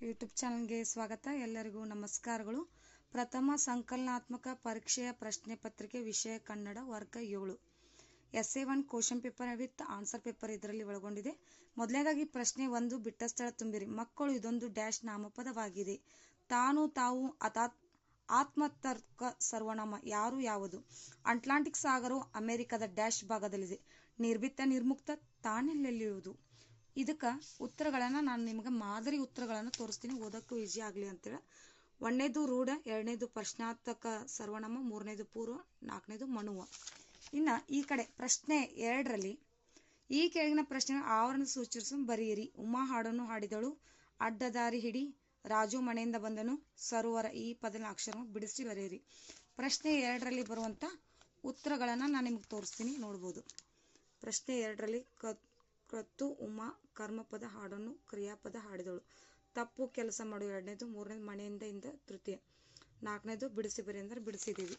YouTube ಚಾನಲ್ಗೆ ಸ್ವಾಗತ. ಎಲ್ಲರಿಗೂ ನಮಸ್ಕಾರಗಳು. ಪ್ರಥಮ ಸಂಕಲನಾತ್ಮಕ ಪರೀಕ್ಷೆಯ ಪ್ರಶ್ನೆ ಪತ್ರಿಕೆ ವಿಷಯ ಕನ್ನಡ ವರ್ಗ 7 SA1 question paper with answer paper ಇದರಲ್ಲಿ ಒಳಗೊಂಡಿದೆ. ಮೊದಲನೇದಾಗಿ ಪ್ರಶ್ನೆ 1, ಬಿಟ್ಟ ಸ್ಥಳ ತುಂಬಿರಿ. ಮಕ್ಕಳು ಇದೊಂದು ಡ್ಯಾಶ್ ನಾಮಪದವಾಗಿದೆ. ತಾನು ತಾವು ಆತ್ಮತರ್ಕ ಸರ್ವನಾಮ ಯಾರು ಯಾವುದು? ಅಟ್ಲಾಂಟಿಕ್ ಸಾಗರವು ಅಮೆರಿಕದ ಡ್ಯಾಶ್ ಭಾಗದಲ್ಲಿದೆ. ನಿರ್ಭೀತ ನಿರ್ಮುಕ್ತ ತಾನೆಲ್ಲಿರುವುದು? ಇದಕ್ಕೆ ಉತ್ತರಗಳನ್ನು ನಾನು ನಿಮಗೆ ಮಾದರಿ ಉತ್ತರಗಳನ್ನು ತೋರಿಸ್ತೀನಿ, ಓದೋಕ್ಕೂ ಈಜಿ ಆಗಲಿ ಅಂತೇಳಿ. 1ನೇದು ರೂಢ, 2ನೇದು ಪ್ರಶ್ನಾರ್ಥಕ ಸರ್ವನಾಮ, 3ನೇದು ಪೂರ್ವ, 4ನೇದು ಮನುವ. ಇನ್ನು ಈ ಕಡೆ ಪ್ರಶ್ನೆ 2ರಲ್ಲಿ ಈ ಕೆಳಗಿನ ಪ್ರಶ್ನೆ ಆವರಣ ಸೂಚಿಸು ಬರೆಯಿರಿ. ಉಮಾ ಹಾಡನ್ನು ಹಾಡಿದಳು, ಅಡ್ಡದಾರಿ ಹಿಡಿ, ರಾಜು ಮನೆಯಿಂದ ಬಂದನು, ಸರೋವರ. ಈ ಪದದ ಅಕ್ಷರವನ್ನು ಬಿಡಿಸಿ ಬರೆಯಿರಿ. ಪ್ರಶ್ನೆ 2ರಲ್ಲಿ ಬರುವಂಥ ಉತ್ತರಗಳನ್ನು ನಾನು ನಿಮಗೆ ತೋರಿಸ್ತೀನಿ, ನೋಡ್ಬೋದು. ಪ್ರಶ್ನೆ 2ರಲ್ಲಿ ಕತ್ತು ಉಮಾ ಕರ್ಮಪದ ಹಾಡನ್ನು, ಕ್ರಿಯಾಪದ ಹಾಡಿದಳು. ತಪ್ಪು ಕೆಲಸ ಮಾಡು 2ನೇದು, 3ನೇದು ಮನೆಯಿಂದ ಇಂದ ತೃತೀಯ, 4ನೇದು ಬಿಡಿಸಿ ಬರಿ ಅಂದರೆ ಬಿಡಿಸಿದ್ದೀವಿ.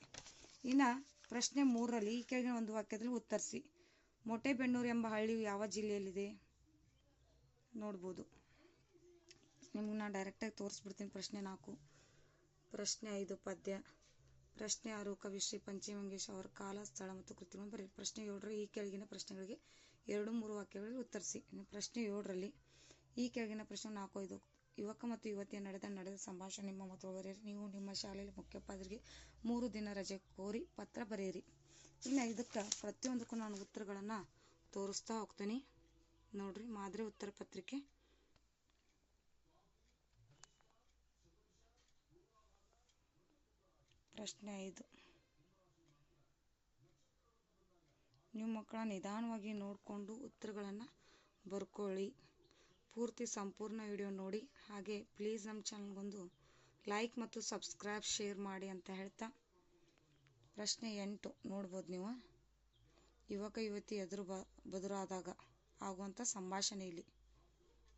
ಇನ್ನು ಪ್ರಶ್ನೆ 3ರಲ್ಲಿ ಈ ಕೆಳಗಿನ ಒಂದು ವಾಕ್ಯದಲ್ಲಿ ಉತ್ತರಿಸಿ. ಮೊಟೆಬೆನ್ನೂರು ಎಂಬ ಹಳ್ಳಿಯು ಯಾವ ಜಿಲ್ಲೆಯಲ್ಲಿದೆ? ನೋಡ್ಬೋದು. ನಿಮ್ಗೆ ನಾನು ಡೈರೆಕ್ಟಾಗಿ ತೋರಿಸ್ಬಿಡ್ತೀನಿ. ಪ್ರಶ್ನೆ 4. ಪ್ರಶ್ನೆ 5 ಪದ್ಯ. ಪ್ರಶ್ನೆ 6 ಕವಿಶ್ರೀ ಪಂಚಮಂಗೇಶ್ ಅವರ ಕಾಲ, ಸ್ಥಳ ಮತ್ತು ಕೃತಿಗಳನ್ನು ಬರೆಯಿರಿ. ಪ್ರಶ್ನೆ 7 ಈ ಕೆಳಗಿನ ಪ್ರಶ್ನೆಗಳಿಗೆ 2-3 ವಾಕ್ಯಗಳಲ್ಲಿ ಉತ್ತರಿಸಿ. ಪ್ರಶ್ನೆ 7ರಲ್ಲಿ ಈ ಕೆಳಗಿನ ಪ್ರಶ್ನೆ 4-5 ಯುವಕ ಮತ್ತು ಯುವತಿಯ ನಡೆದ ಸಂಭಾಷಣೆ ನಿಮ್ಮ ಮತ್ತು ಬರೆಯಿರಿ. ನೀವು ನಿಮ್ಮ ಶಾಲೆಯಲ್ಲಿ ಮುಖ್ಯೋಪಾಧ್ಯಾಯರಿಗೆ 3 ದಿನ ರಜೆ ಕೋರಿ ಪತ್ರ ಬರೆಯಿರಿ. ಇನ್ನು ಇದಕ್ಕೆ ಪ್ರತಿಯೊಂದಕ್ಕೂ ನಾನು ಉತ್ತರಗಳನ್ನು ತೋರಿಸ್ತಾ ಹೋಗ್ತೀನಿ, ನೋಡ್ರಿ. ಮಾದರಿ ಉತ್ತರ ಪತ್ರಿಕೆ. ಪ್ರಶ್ನೆ 5 ನೀವು ಮಕ್ಕಳ ನಿಧಾನವಾಗಿ ನೋಡಿಕೊಂಡು ಉತ್ತರಗಳನ್ನು ಬರ್ಕೊಳ್ಳಿ. ಪೂರ್ತಿ ಸಂಪೂರ್ಣ ವಿಡಿಯೋ ನೋಡಿ. ಹಾಗೆ ಪ್ಲೀಸ್ ನಮ್ಮ ಚಾನಲ್ಗೊಂದು ಲೈಕ್ ಮತ್ತು ಸಬ್ಸ್ಕ್ರೈಬ್, ಶೇರ್ ಮಾಡಿ ಅಂತ ಹೇಳ್ತಾ ಪ್ರಶ್ನೆ 8 ನೋಡ್ಬೋದು ನೀವು. ಯುವಕ ಯುವತಿ ಬದುರಾದಾಗ ಆಗುವಂಥ ಸಂಭಾಷಣೆ ಇಲ್ಲಿ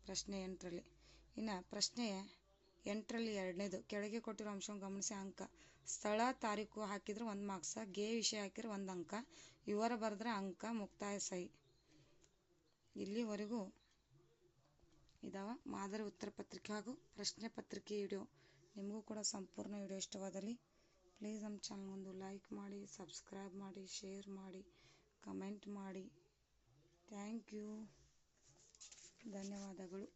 ಪ್ರಶ್ನೆ 8ರಲ್ಲಿ. ಇನ್ನು ಪ್ರಶ್ನೆ 8ರಲ್ಲಿ 2ನೇದು ಕೆಳಗೆ ಕೊಟ್ಟಿರೋ ಅಂಶವನ್ನು ಗಮನಿಸಿ ಅಂಕ. ಸ್ಥಳ ತಾರೀಕು ಹಾಕಿದ್ರೆ 1 ಮಾರ್ಕ್ಸ, ಗೆ ವಿಷಯ ಹಾಕಿದ್ರೆ 1 ಅಂಕ, ವಿವರ ಬರೆದ್ರೆ ಅಂಕ, ಮುಕ್ತಾಯ ಸಹಿ. ಇಲ್ಲಿವರೆಗೂ ಇದಾವ ಮಾದರಿ ಉತ್ತರ ಪತ್ರಿಕೆ ಹಾಗೂ ಪ್ರಶ್ನೆ ಪತ್ರಿಕೆ ವಿಡಿಯೋ. ನಿಮಗೂ ಕೂಡ ಸಂಪೂರ್ಣ ವಿಡಿಯೋ ಇಷ್ಟವಾದಲ್ಲಿ ಪ್ಲೀಸ್ ನಮ್ಮ ಚಾನಲ್ಗೊಂದು ಲೈಕ್ ಮಾಡಿ, ಸಬ್ಸ್ಕ್ರೈಬ್ ಮಾಡಿ, ಶೇರ್ ಮಾಡಿ, ಕಮೆಂಟ್ ಮಾಡಿ. ಥ್ಯಾಂಕ್ ಯು, ಧನ್ಯವಾದಗಳು.